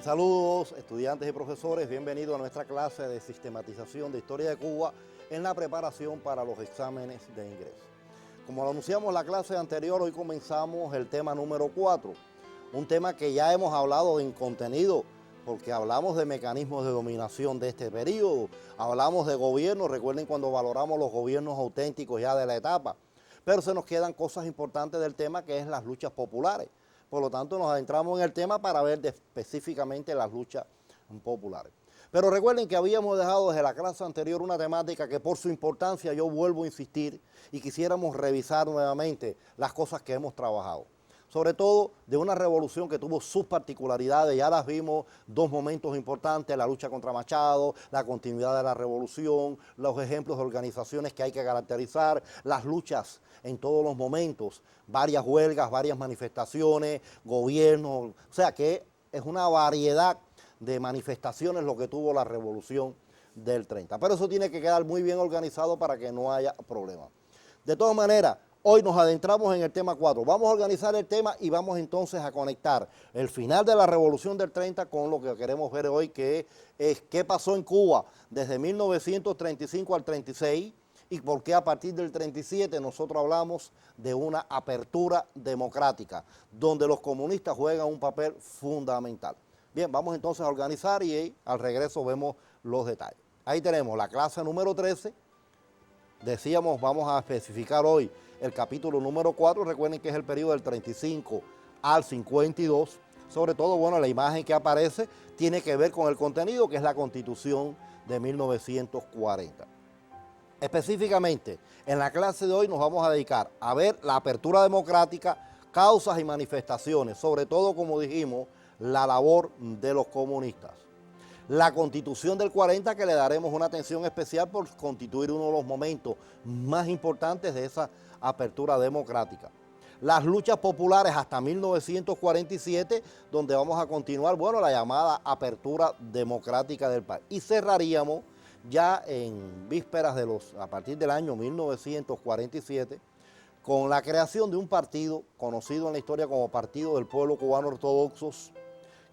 Saludos, estudiantes y profesores, bienvenidos a nuestra clase de sistematización de Historia de Cuba en la preparación para los exámenes de ingreso. Como lo anunciamos en la clase anterior, hoy comenzamos el tema número 4, un tema que ya hemos hablado en contenido, porque hablamos de mecanismos de dominación de este periodo, hablamos de gobierno, recuerden cuando valoramos los gobiernos auténticos ya de la etapa, pero se nos quedan cosas importantes del tema que es las luchas populares. Por lo tanto, nos adentramos en el tema para ver específicamente las luchas populares. Pero recuerden que habíamos dejado desde la clase anterior una temática que por su importancia yo vuelvo a insistir y quisiéramos revisar nuevamente las cosas que hemos trabajado. Sobre todo de una revolución que tuvo sus particularidades, ya las vimos, dos momentos importantes, la lucha contra Machado, la continuidad de la revolución, los ejemplos de organizaciones que hay que caracterizar, las luchas en todos los momentos, varias huelgas, varias manifestaciones, gobiernos, o sea que es una variedad de manifestaciones lo que tuvo la revolución del 30. Pero eso tiene que quedar muy bien organizado para que no haya problemas. De todas maneras, hoy nos adentramos en el tema 4. Vamos a organizar el tema y vamos entonces a conectar el final de la Revolución del 30 con lo que queremos ver hoy, que es qué pasó en Cuba desde 1935 al 36 y por qué a partir del 37 nosotros hablamos de una apertura democrática, donde los comunistas juegan un papel fundamental. Bien, vamos entonces a organizar y al regreso vemos los detalles. Ahí tenemos la clase número 13. Decíamos, vamos a especificar hoy el capítulo número 4, recuerden que es el periodo del 35 al 52, sobre todo, bueno, la imagen que aparece tiene que ver con el contenido, que es la Constitución de 1940. Específicamente, en la clase de hoy nos vamos a dedicar a ver la apertura democrática, causas y manifestaciones, sobre todo, como dijimos, la labor de los comunistas. La Constitución del 40, que le daremos una atención especial por constituir uno de los momentos más importantes de esa apertura democrática. Las luchas populares hasta 1947, donde vamos a continuar, bueno, la llamada apertura democrática del país. Y cerraríamos ya en vísperas a partir del año 1947, con la creación de un partido conocido en la historia como Partido del Pueblo Cubano Ortodoxos,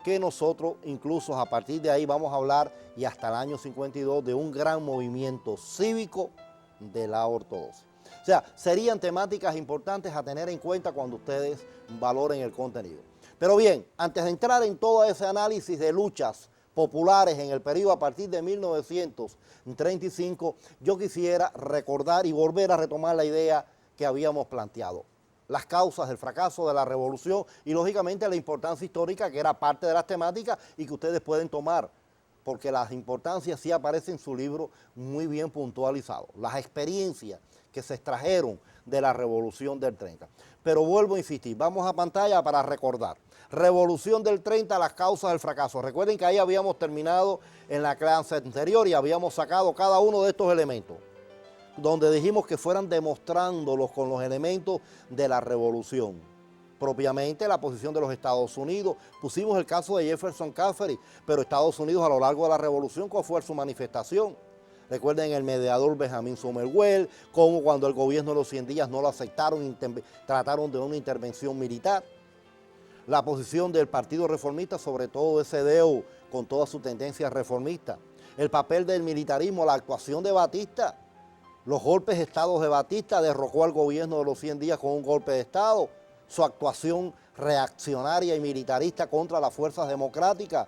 que nosotros incluso a partir de ahí vamos a hablar y hasta el año 52 de un gran movimiento cívico de la ortodoxia. O sea, serían temáticas importantes a tener en cuenta cuando ustedes valoren el contenido. Pero bien, antes de entrar en todo ese análisis de luchas populares en el periodo a partir de 1935, yo quisiera recordar y volver a retomar la idea que habíamos planteado. Las causas del fracaso de la revolución y lógicamente la importancia histórica que era parte de las temáticas y que ustedes pueden tomar, porque las importancias sí aparecen en su libro muy bien puntualizados, las experiencias que se extrajeron de la revolución del 30. Pero vuelvo a insistir, vamos a pantalla para recordar. Revolución del 30, las causas del fracaso. Recuerden que ahí habíamos terminado en la clase anterior y habíamos sacado cada uno de estos elementos, donde dijimos que fueran demostrándolos con los elementos de la revolución. Propiamente la posición de los Estados Unidos, pusimos el caso de Jefferson Caffery, pero Estados Unidos a lo largo de la revolución, ¿cuál fue su manifestación? Recuerden el mediador Benjamin Somervell, cómo cuando el gobierno de los 100 días no lo aceptaron, trataron de una intervención militar. La posición del Partido Reformista, sobre todo ese SDO, con todas sus tendencias reformistas. El papel del militarismo, la actuación de Batista. Los golpes de Estado de Batista, derrocó al gobierno de los 100 días con un golpe de Estado, su actuación reaccionaria y militarista contra las fuerzas democráticas.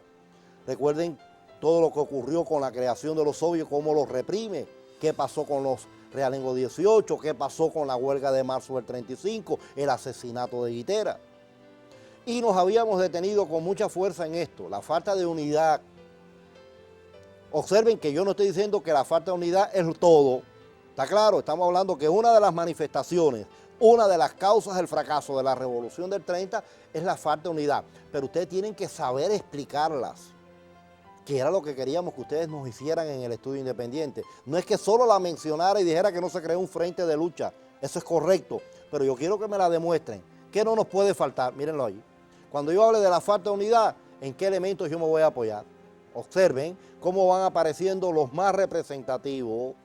Recuerden todo lo que ocurrió con la creación de los soviets, cómo los reprime, qué pasó con los Realengo 18, qué pasó con la huelga de marzo del 35, el asesinato de Guitera. Y nos habíamos detenido con mucha fuerza en esto, la falta de unidad. Observen que yo no estoy diciendo que la falta de unidad es todo. Está claro, estamos hablando que una de las manifestaciones, una de las causas del fracaso de la Revolución del 30 es la falta de unidad. Pero ustedes tienen que saber explicarlas, que era lo que queríamos que ustedes nos hicieran en el estudio independiente. No es que solo la mencionara y dijera que no se creó un frente de lucha, eso es correcto, pero yo quiero que me la demuestren. ¿Qué no nos puede faltar? Mírenlo ahí. Cuando yo hable de la falta de unidad, ¿en qué elementos yo me voy a apoyar? Observen cómo van apareciendo los más representativos.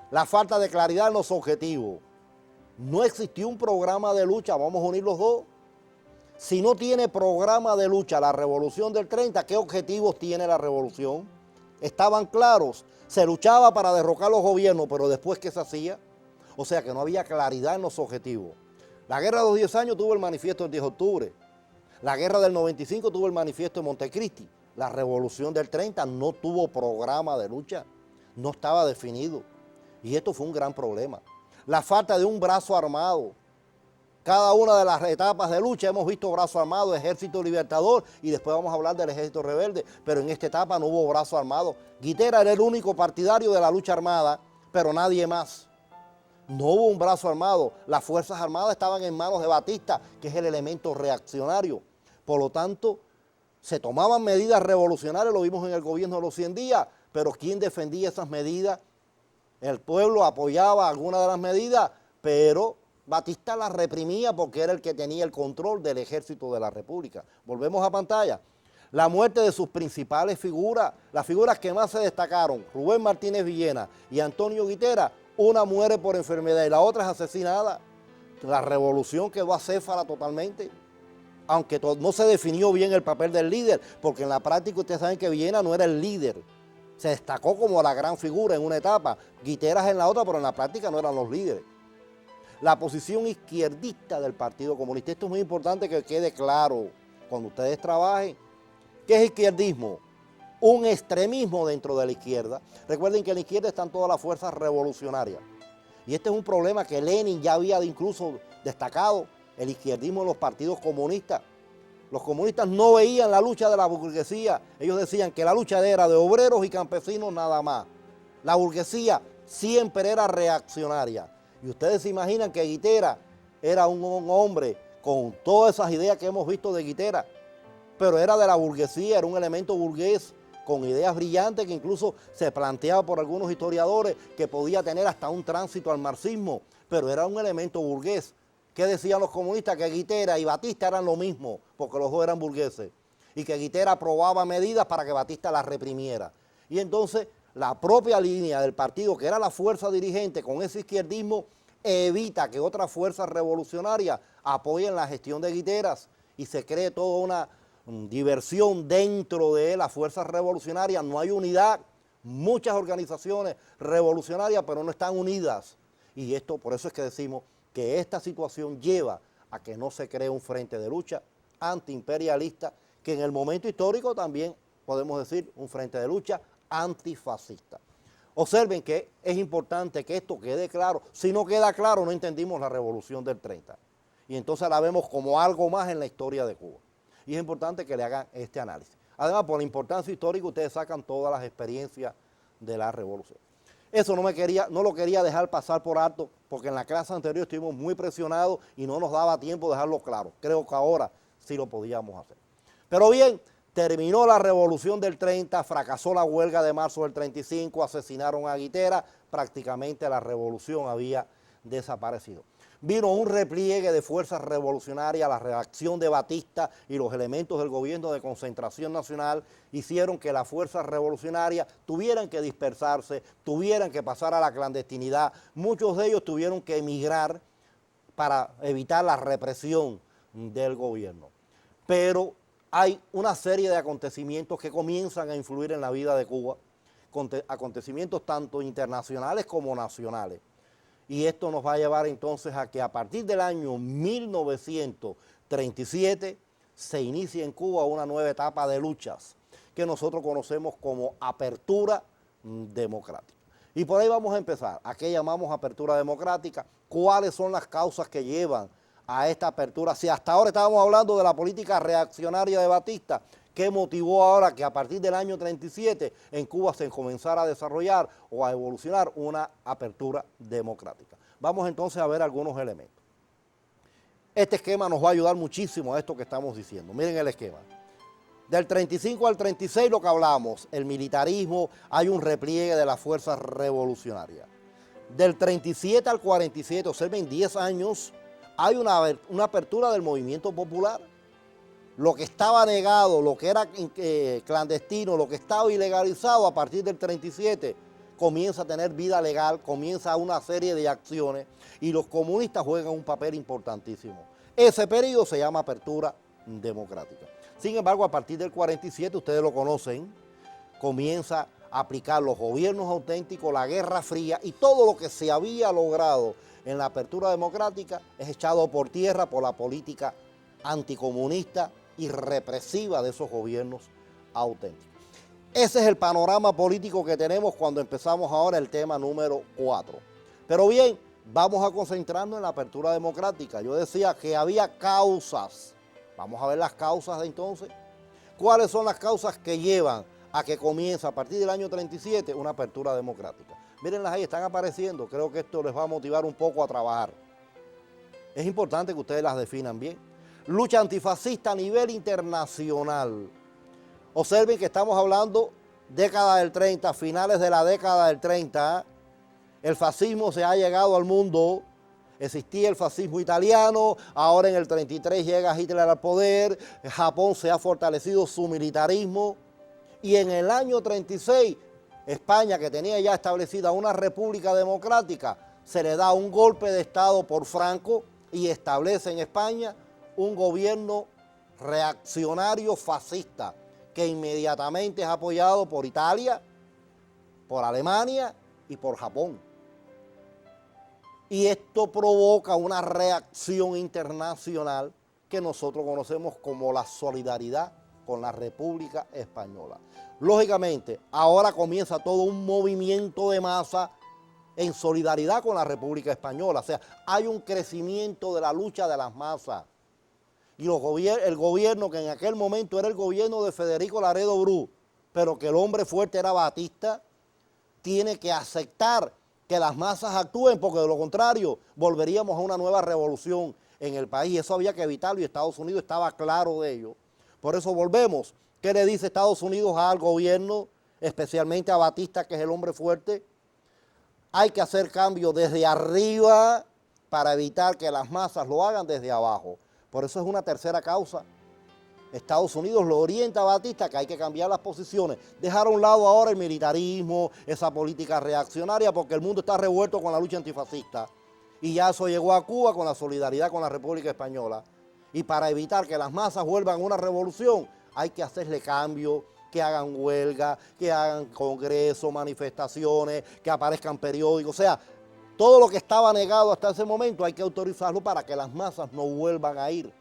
La falta de claridad en los objetivos. No existió un programa de lucha, vamos a unir los dos. Si no tiene programa de lucha la revolución del 30, ¿qué objetivos tiene la revolución? Estaban claros, se luchaba para derrocar los gobiernos, pero después ¿qué se hacía? O sea que no había claridad en los objetivos. La guerra de los 10 años tuvo el manifiesto del 10 de octubre, la guerra del 95 tuvo el manifiesto de Montecristi, la revolución del 30 no tuvo programa de lucha, no estaba definido. Y esto fue un gran problema. La falta de un brazo armado. Cada una de las etapas de lucha hemos visto brazo armado, ejército libertador, y después vamos a hablar del ejército rebelde, pero en esta etapa no hubo brazo armado. Guitera era el único partidario de la lucha armada, pero nadie más. No hubo un brazo armado. Las Fuerzas Armadas estaban en manos de Batista, que es el elemento reaccionario. Por lo tanto, se tomaban medidas revolucionarias, lo vimos en el gobierno de los 100 días, pero ¿quién defendía esas medidas? El pueblo apoyaba algunas de las medidas, pero Batista las reprimía porque era el que tenía el control del ejército de la República. Volvemos a pantalla. La muerte de sus principales figuras, las figuras que más se destacaron, Rubén Martínez Villena y Antonio Guitera, una muere por enfermedad y la otra es asesinada. La revolución quedó acéfala totalmente, aunque no se definió bien el papel del líder, porque en la práctica ustedes saben que Villena no era el líder. Se destacó como la gran figura en una etapa, Guiteras en la otra, pero en la práctica no eran los líderes. La posición izquierdista del Partido Comunista, esto es muy importante que quede claro cuando ustedes trabajen. ¿Qué es izquierdismo? Un extremismo dentro de la izquierda. Recuerden que en la izquierda están todas las fuerzas revolucionarias. Y este es un problema que Lenin ya había incluso destacado, el izquierdismo en los partidos comunistas. Los comunistas no veían la lucha de la burguesía, ellos decían que la lucha era de obreros y campesinos nada más. La burguesía siempre era reaccionaria. Y ustedes se imaginan que Guitera era un hombre con todas esas ideas que hemos visto de Guitera, pero era de la burguesía, era un elemento burgués con ideas brillantes que incluso se planteaba por algunos historiadores que podía tener hasta un tránsito al marxismo, pero era un elemento burgués. ¿Qué decían los comunistas? Que Guitera y Batista eran lo mismo, porque los dos eran burgueses, y que Guitera aprobaba medidas para que Batista las reprimiera. Y entonces la propia línea del partido, que era la fuerza dirigente con ese izquierdismo, evita que otras fuerzas revolucionarias apoyen la gestión de Guiteras y se cree toda una diversión dentro de las fuerzas revolucionarias. No hay unidad, muchas organizaciones revolucionarias, pero no están unidas. Y esto, por eso es que decimos que esta situación lleva a que no se cree un frente de lucha antiimperialista, que en el momento histórico también podemos decir un frente de lucha antifascista. Observen que es importante que esto quede claro. Si no queda claro, no entendimos la revolución del 30. Y entonces la vemos como algo más en la historia de Cuba. Y es importante que le hagan este análisis. Además, por la importancia histórica, ustedes sacan todas las experiencias de la revolución. Eso no lo quería dejar pasar por alto, porque en la clase anterior estuvimos muy presionados y no nos daba tiempo de dejarlo claro. Creo que ahora sí lo podíamos hacer. Pero bien, terminó la revolución del 30, fracasó la huelga de marzo del 35, asesinaron a Guitera, prácticamente la revolución había desaparecido. Vino un repliegue de fuerzas revolucionarias, la reacción de Batista y los elementos del gobierno de concentración nacional hicieron que las fuerzas revolucionarias tuvieran que dispersarse, tuvieran que pasar a la clandestinidad. Muchos de ellos tuvieron que emigrar para evitar la represión del gobierno. Pero hay una serie de acontecimientos que comienzan a influir en la vida de Cuba, acontecimientos tanto internacionales como nacionales. Y esto nos va a llevar entonces a que a partir del año 1937 se inicie en Cuba una nueva etapa de luchas que nosotros conocemos como apertura democrática. Y por ahí vamos a empezar. ¿A qué llamamos apertura democrática? ¿Cuáles son las causas que llevan a esta apertura? Si hasta ahora estábamos hablando de la política reaccionaria de Batista, ¿qué motivó ahora que a partir del año 37 en Cuba se comenzara a desarrollar o a evolucionar una apertura democrática? Vamos entonces a ver algunos elementos. Este esquema nos va a ayudar muchísimo a esto que estamos diciendo. Miren el esquema. Del 35 al 36 lo que hablamos, el militarismo, hay un repliegue de las fuerzas revolucionarias. Del 37 al 47, observen, 10 años, hay una apertura del movimiento popular. Lo que estaba negado, lo que era clandestino, lo que estaba ilegalizado a partir del 37, comienza a tener vida legal, comienza una serie de acciones y los comunistas juegan un papel importantísimo. Ese periodo se llama apertura democrática. Sin embargo, a partir del 47, ustedes lo conocen, comienza a aplicar los gobiernos auténticos, la Guerra Fría, y todo lo que se había logrado en la apertura democrática es echado por tierra por la política anticomunista y represiva de esos gobiernos auténticos. Ese es el panorama político que tenemos cuando empezamos ahora el tema número 4. Pero bien, vamos a concentrarnos en la apertura democrática. Yo decía que había causas. Vamos a ver las causas de entonces. ¿Cuáles son las causas que llevan a que comience a partir del año 37 una apertura democrática? Mírenlas ahí, están apareciendo. Creo que esto les va a motivar un poco a trabajar. Es importante que ustedes las definan bien. Lucha antifascista a nivel internacional. Observen que estamos hablando década del 30, finales de la década del 30. El fascismo se ha llegado al mundo. Existía el fascismo italiano, ahora en el 33 llega Hitler al poder, Japón se ha fortalecido su militarismo y en el año 36 España, que tenía ya establecida una república democrática, se le da un golpe de Estado por Franco y establece en España un gobierno reaccionario fascista que inmediatamente es apoyado por Italia, por Alemania y por Japón. Y esto provoca una reacción internacional que nosotros conocemos como la solidaridad con la República Española. Lógicamente, ahora comienza todo un movimiento de masa en solidaridad con la República Española. O sea, hay un crecimiento de la lucha de las masas. Y el gobierno, que en aquel momento era el gobierno de Federico Laredo Bru, pero que el hombre fuerte era Batista, tiene que aceptar que las masas actúen, porque de lo contrario volveríamos a una nueva revolución en el país. Eso había que evitarlo y Estados Unidos estaba claro de ello. Por eso volvemos. ¿Qué le dice Estados Unidos al gobierno, especialmente a Batista, que es el hombre fuerte? Hay que hacer cambios desde arriba para evitar que las masas lo hagan desde abajo. Por eso es una tercera causa. Estados Unidos lo orienta a Batista que hay que cambiar las posiciones, dejar a un lado ahora el militarismo, esa política reaccionaria, porque el mundo está revuelto con la lucha antifascista. Y ya eso llegó a Cuba con la solidaridad con la República Española. Y para evitar que las masas vuelvan a una revolución, hay que hacerle cambio, que hagan huelga, que hagan congresos, manifestaciones, que aparezcan periódicos. O sea, todo lo que estaba negado hasta ese momento hay que autorizarlo para que las masas no vuelvan a ir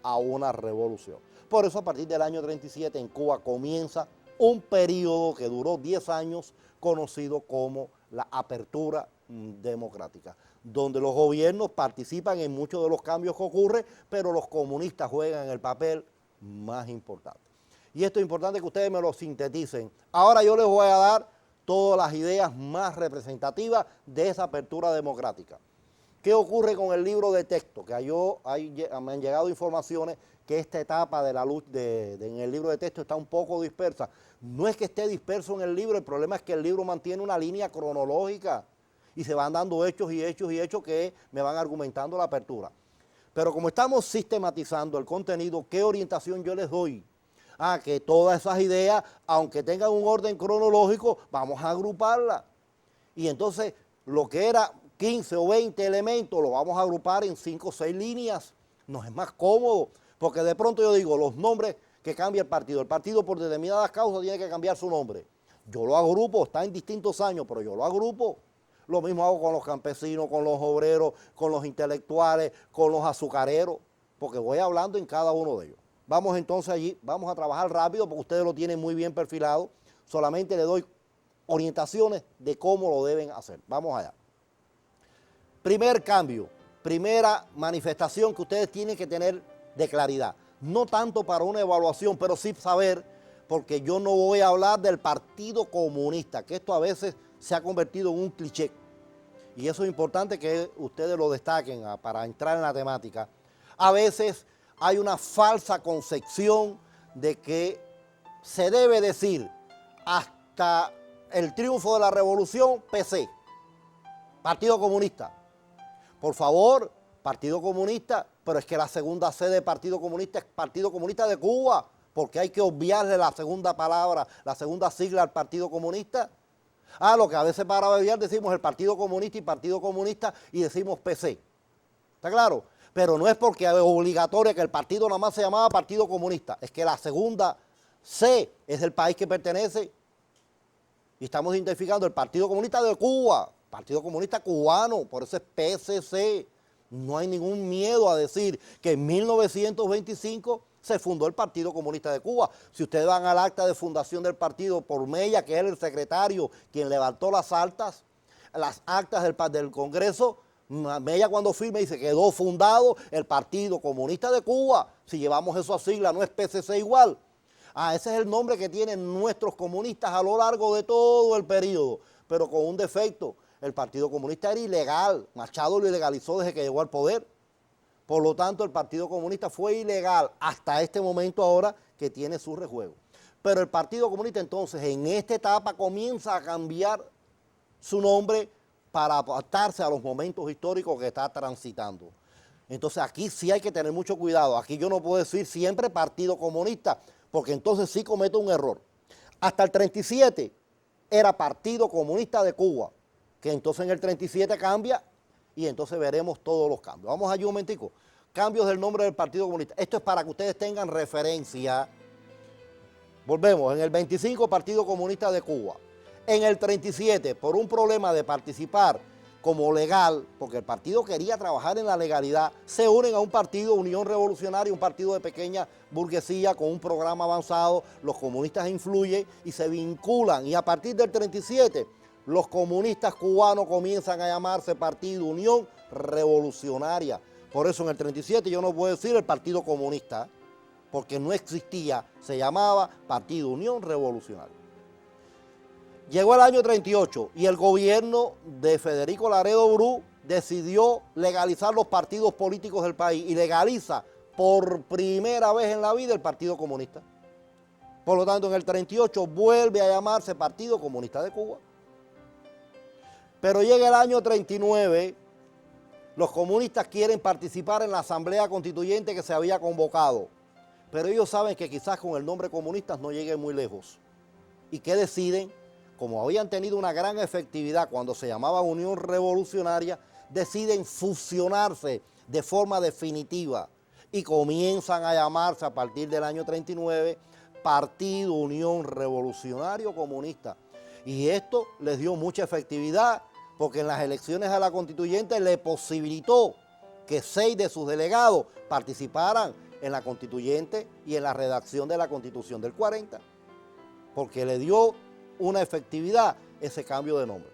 a una revolución. Por eso a partir del año 37 en Cuba comienza un periodo que duró 10 años conocido como la apertura democrática, donde los gobiernos participan en muchos de los cambios que ocurren, pero los comunistas juegan el papel más importante. Y esto es importante que ustedes me lo sinteticen. Ahora yo les voy a dar todas las ideas más representativas de esa apertura democrática. ¿Qué ocurre con el libro de texto? Que me han llegado informaciones que esta etapa de la lucha en el libro de texto está un poco dispersa. No es que esté disperso en el libro, el problema es que el libro mantiene una línea cronológica y se van dando hechos y hechos y hechos que me van argumentando la apertura. Pero como estamos sistematizando el contenido, ¿qué orientación yo les doy? Que todas esas ideas, aunque tengan un orden cronológico, vamos a agruparlas. Y entonces lo que era 15 o 20 elementos lo vamos a agrupar en 5 o 6 líneas. Nos es más cómodo, porque de pronto yo digo, los nombres que cambia el partido por determinadas causas tiene que cambiar su nombre. Yo lo agrupo, está en distintos años, pero yo lo agrupo. Lo mismo hago con los campesinos, con los obreros, con los intelectuales, con los azucareros, porque voy hablando en cada uno de ellos. Vamos entonces allí, vamos a trabajar rápido porque ustedes lo tienen muy bien perfilado. Solamente les doy orientaciones de cómo lo deben hacer. Vamos allá. Primer cambio, primera manifestación que ustedes tienen que tener de claridad. No tanto para una evaluación, pero sí saber, porque yo no voy a hablar del Partido Comunista, que esto a veces se ha convertido en un cliché. Y eso es importante que ustedes lo destaquen para entrar en la temática. A veces hay una falsa concepción de que se debe decir hasta el triunfo de la revolución, PC, Partido Comunista. Por favor, Partido Comunista, pero es que la segunda sede del Partido Comunista es Partido Comunista de Cuba, porque hay que obviarle la segunda palabra, la segunda sigla al Partido Comunista. Lo que a veces para abreviar decimos el Partido Comunista y Partido Comunista y decimos PC. ¿Está claro? pero no es porque es obligatorio que el partido nada más se llamaba Partido Comunista, es que la segunda C es el país que pertenece y estamos identificando el Partido Comunista de Cuba, Partido Comunista Cubano, por eso es PCC. No hay ningún miedo a decir que en 1925 se fundó el Partido Comunista de Cuba. Si ustedes van al acta de fundación del partido por Mella, que es el secretario quien levantó las actas del Congreso, Mella cuando firma dice que quedó fundado el Partido Comunista de Cuba. Si llevamos eso a sigla, no es PCC igual. Ese es el nombre que tienen nuestros comunistas a lo largo de todo el periodo, pero con un defecto. El Partido Comunista era ilegal, Machado lo ilegalizó desde que llegó al poder. Por lo tanto, el Partido Comunista fue ilegal hasta este momento ahora que tiene su rejuego. Pero el Partido Comunista entonces en esta etapa comienza a cambiar su nombre para adaptarse a los momentos históricos que está transitando. Entonces aquí sí hay que tener mucho cuidado. Aquí yo no puedo decir siempre Partido Comunista, porque entonces sí cometo un error. Hasta el 37 era Partido Comunista de Cuba, que entonces en el 37 cambia y entonces veremos todos los cambios. Vamos allí un momentico. Cambios del nombre del Partido Comunista. Esto es para que ustedes tengan referencia. Volvemos, en el 25 Partido Comunista de Cuba. En el 37, por un problema de participar como legal, porque el partido quería trabajar en la legalidad, se unen a un partido, Unión Revolucionaria, un partido de pequeña burguesía con un programa avanzado, los comunistas influyen y se vinculan, y a partir del 37, los comunistas cubanos comienzan a llamarse Partido Unión Revolucionaria. Por eso en el 37 yo no puedo decir el Partido Comunista, porque no existía, se llamaba Partido Unión Revolucionaria. Llegó el año 38 y el gobierno de Federico Laredo Bru decidió legalizar los partidos políticos del país y legaliza por primera vez en la vida el Partido Comunista. Por lo tanto, en el 38 vuelve a llamarse Partido Comunista de Cuba. Pero llega el año 39, los comunistas quieren participar en la Asamblea Constituyente que se había convocado, pero ellos saben que quizás con el nombre comunistas no lleguen muy lejos. ¿Y qué deciden? Como habían tenido una gran efectividad cuando se llamaba Unión Revolucionaria, deciden fusionarse de forma definitiva y comienzan a llamarse a partir del año 39 Partido Unión Revolucionario Comunista. Y esto les dio mucha efectividad porque en las elecciones a la constituyente le posibilitó que 6 de sus delegados participaran en la constituyente y en la redacción de la Constitución del 40, porque le dio una efectividad ese cambio de nombre.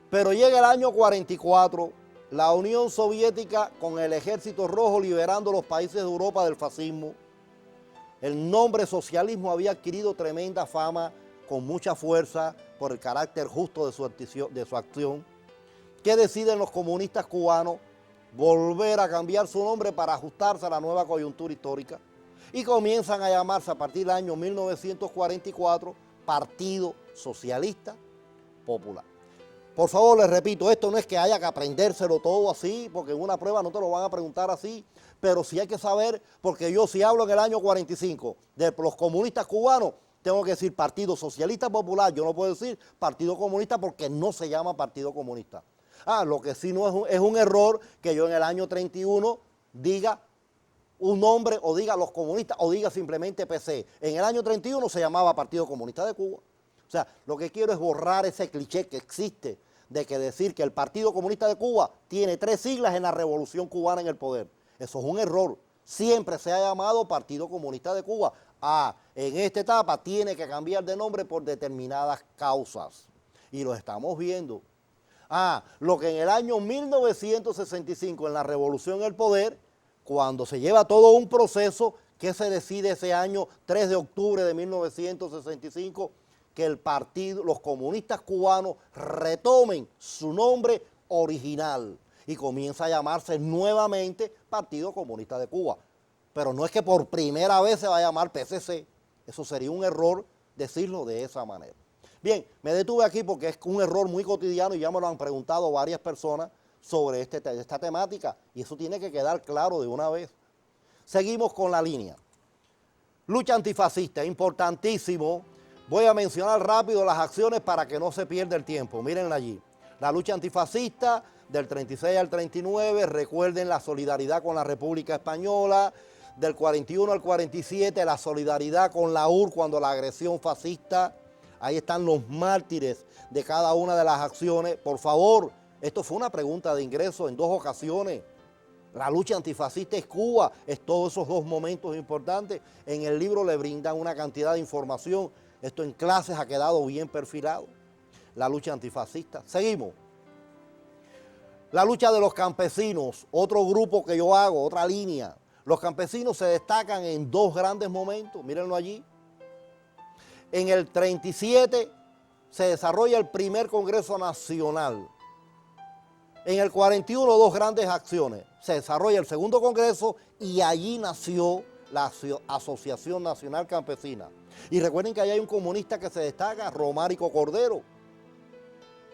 Pero llega el año 44, la Unión Soviética con el Ejército Rojo liberando los países de Europa del fascismo. El nombre socialismo había adquirido tremenda fama con mucha fuerza por el carácter justo de su acción. ¿Qué deciden los comunistas cubanos? Volver a cambiar su nombre para ajustarse a la nueva coyuntura histórica y comienzan a llamarse a partir del año 1944 Partido Socialista Popular. Por favor, les repito, esto no es que haya que aprendérselo todo así, porque en una prueba no te lo van a preguntar así, pero sí hay que saber, porque yo si hablo en el año 45 de los comunistas cubanos, tengo que decir Partido Socialista Popular, yo no puedo decir Partido Comunista porque no se llama Partido Comunista. Lo que sí no es un error que yo en el año 31 diga un nombre o diga los comunistas o diga simplemente PC. En el año 31 se llamaba Partido Comunista de Cuba. O sea, lo que quiero es borrar ese cliché que existe de que decir que el Partido Comunista de Cuba tiene 3 siglas en la Revolución Cubana en el poder. Eso es un error. Siempre se ha llamado Partido Comunista de Cuba. En esta etapa tiene que cambiar de nombre por determinadas causas. Y lo estamos viendo. Lo que en el año 1965, en la Revolución en el Poder, cuando se lleva todo un proceso, que se decide ese año 3 de octubre de 1965, que el partido, los comunistas cubanos retomen su nombre original y comienza a llamarse nuevamente Partido Comunista de Cuba. Pero no es que por primera vez se va a llamar PCC, eso sería un error decirlo de esa manera. Bien, me detuve aquí porque es un error muy cotidiano y ya me lo han preguntado varias personas sobre esta temática y eso tiene que quedar claro de una vez. Seguimos con la línea. Lucha antifascista, importantísimo. Voy a mencionar rápido las acciones para que no se pierda el tiempo. Mírenla allí. La lucha antifascista del 36 al 39, recuerden la solidaridad con la República Española, del 41 al 47, la solidaridad con la URSS cuando la agresión fascista, ahí están los mártires de cada una de las acciones. Por favor, esto fue una pregunta de ingreso en 2 ocasiones. La lucha antifascista es Cuba, es todos esos 2 momentos importantes. En el libro le brindan una cantidad de información. Esto en clases ha quedado bien perfilado. La lucha antifascista. Seguimos. La lucha de los campesinos, otro grupo que yo hago, otra línea. Los campesinos se destacan en 2 grandes momentos, mírenlo allí. En el 37 se desarrolla el primer Congreso Nacional. En el 41, 2 grandes acciones. Se desarrolla el segundo Congreso y allí nació la Asociación Nacional Campesina. Y recuerden que allá hay un comunista que se destaca, Romárico Cordero,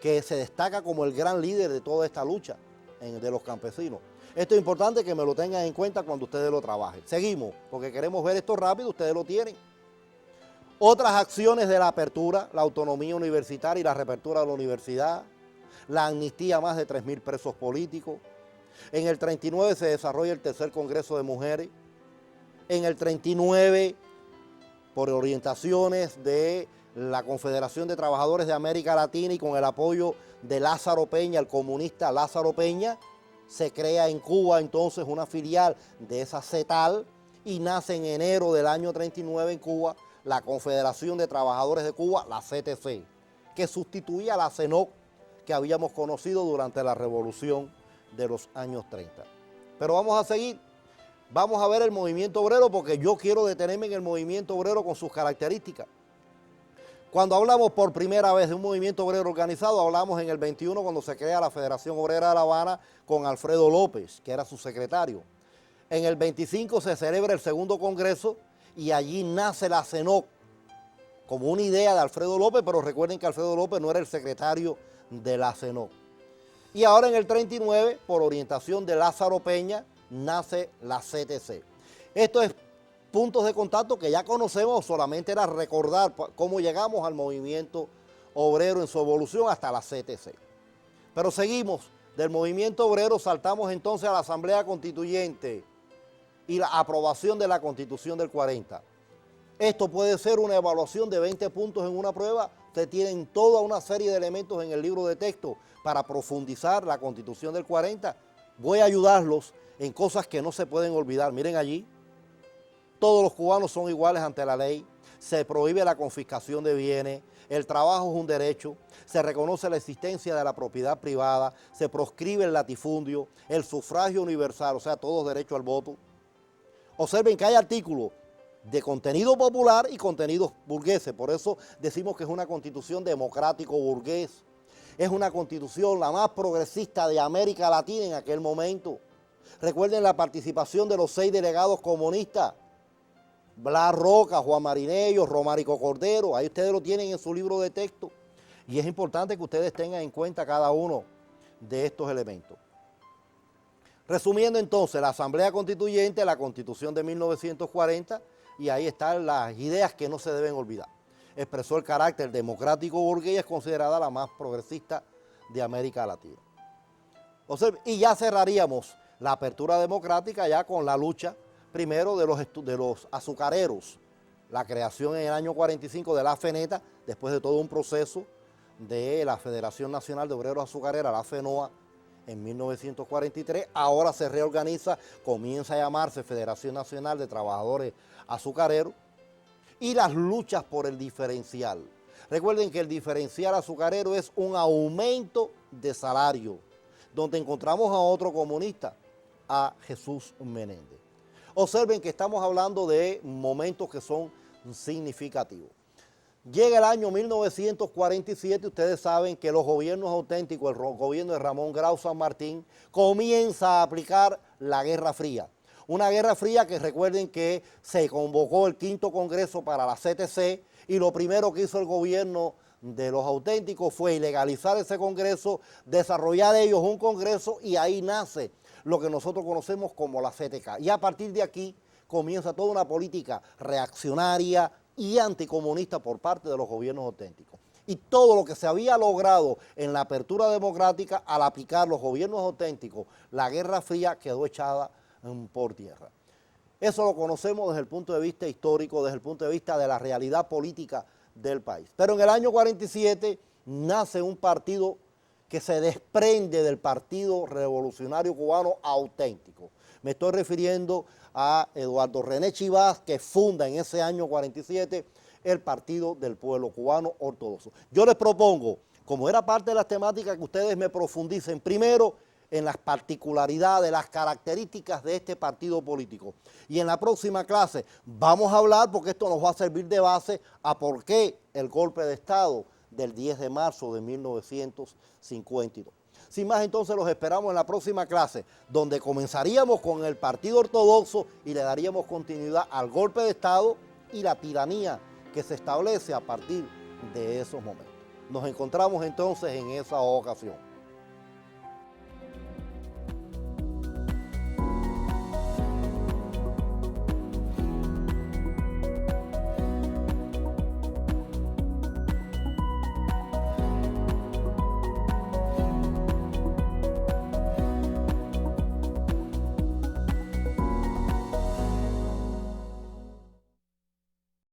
que se destaca como el gran líder de toda esta lucha de los campesinos. Esto es importante que me lo tengan en cuenta cuando ustedes lo trabajen. Seguimos, porque queremos ver esto rápido, ustedes lo tienen. Otras acciones de la apertura, la autonomía universitaria y la reapertura de la universidad, la amnistía a más de 3.000 presos políticos. En el 39 se desarrolla el tercer Congreso de Mujeres. En el 39, por orientaciones de la Confederación de Trabajadores de América Latina y con el apoyo de Lázaro Peña, el comunista Lázaro Peña, se crea en Cuba entonces una filial de esa CETAL y nace en enero del año 39 en Cuba la Confederación de Trabajadores de Cuba, la CTC, que sustituía a la CENOC que habíamos conocido durante la revolución de los años 30. Pero vamos a seguir, vamos a ver el movimiento obrero porque yo quiero detenerme en el movimiento obrero con sus características. Cuando hablamos por primera vez de un movimiento obrero organizado, hablamos en el 21 cuando se crea la Federación Obrera de La Habana con Alfredo López, que era su secretario. En el 25 se celebra el segundo congreso y allí nace la CENOC como una idea de Alfredo López, pero recuerden que Alfredo López no era el secretario de la CENOC. Y ahora en el 39, por orientación de Lázaro Peña, nace la CTC. Esto es puntos de contacto que ya conocemos, solamente era recordar cómo llegamos al movimiento obrero en su evolución hasta la CTC. Pero seguimos, del movimiento obrero saltamos entonces a la Asamblea Constituyente y la aprobación de la Constitución del 40. Esto puede ser una evaluación de 20 puntos en una prueba. Ustedes tienen toda una serie de elementos en el libro de texto para profundizar la Constitución del 40. Voy a ayudarlos en cosas que no se pueden olvidar. Miren allí, todos los cubanos son iguales ante la ley, se prohíbe la confiscación de bienes, el trabajo es un derecho, se reconoce la existencia de la propiedad privada, se proscribe el latifundio, el sufragio universal, o sea, todos derecho al voto. Observen que hay artículos de contenido popular y contenidos burgueses, por eso decimos que es una constitución democrático-burgués. Es una constitución la más progresista de América Latina en aquel momento. Recuerden la participación de los 6 delegados comunistas, Blas Roca, Juan Marinello, Romárico Cordero, ahí ustedes lo tienen en su libro de texto. Y es importante que ustedes tengan en cuenta cada uno de estos elementos. Resumiendo entonces, la Asamblea Constituyente, la Constitución de 1940, y ahí están las ideas que no se deben olvidar. Expresó el carácter democrático burgués y es considerada la más progresista de América Latina. Y ya cerraríamos la apertura democrática ya con la lucha primero de los azucareros, la creación en el año 45 de la FENETA, después de todo un proceso de la Federación Nacional de Obreros Azucareros, la FENOA, en 1943, ahora se reorganiza, comienza a llamarse Federación Nacional de Trabajadores Azucareros, y las luchas por el diferencial. Recuerden que el diferencial azucarero es un aumento de salario, donde encontramos a otro comunista, a Jesús Menéndez. Observen que estamos hablando de momentos que son significativos. Llega el año 1947, ustedes saben que los gobiernos auténticos, el gobierno de Ramón Grau San Martín, comienza a aplicar la Guerra Fría. Una Guerra Fría que recuerden que se convocó el 5º Congreso para la CTC y lo primero que hizo el gobierno de los auténticos fue ilegalizar ese Congreso, desarrollar ellos un Congreso y ahí nace lo que nosotros conocemos como la CTK. Y a partir de aquí comienza toda una política reaccionaria y anticomunista por parte de los gobiernos auténticos. y todo lo que se había logrado en la apertura democrática al aplicar los gobiernos auténticos, la Guerra Fría quedó echada por tierra. Eso lo conocemos desde el punto de vista histórico, desde el punto de vista de la realidad política del país. Pero en el año 47 nace un partido que se desprende del Partido Revolucionario Cubano auténtico. Me estoy refiriendo a Eduardo René Chivas, que funda en ese año 47 el Partido del Pueblo Cubano Ortodoxo. Yo les propongo, como era parte de las temáticas, que ustedes me profundicen primero en las particularidades, las características de este partido político. Y en la próxima clase vamos a hablar, porque esto nos va a servir de base, a por qué el golpe de Estado del 10 de marzo de 1952. Sin más, entonces los esperamos en la próxima clase, donde comenzaríamos con el Partido Ortodoxo y le daríamos continuidad al golpe de Estado y la tiranía que se establece a partir de esos momentos. Nos encontramos entonces en esa ocasión.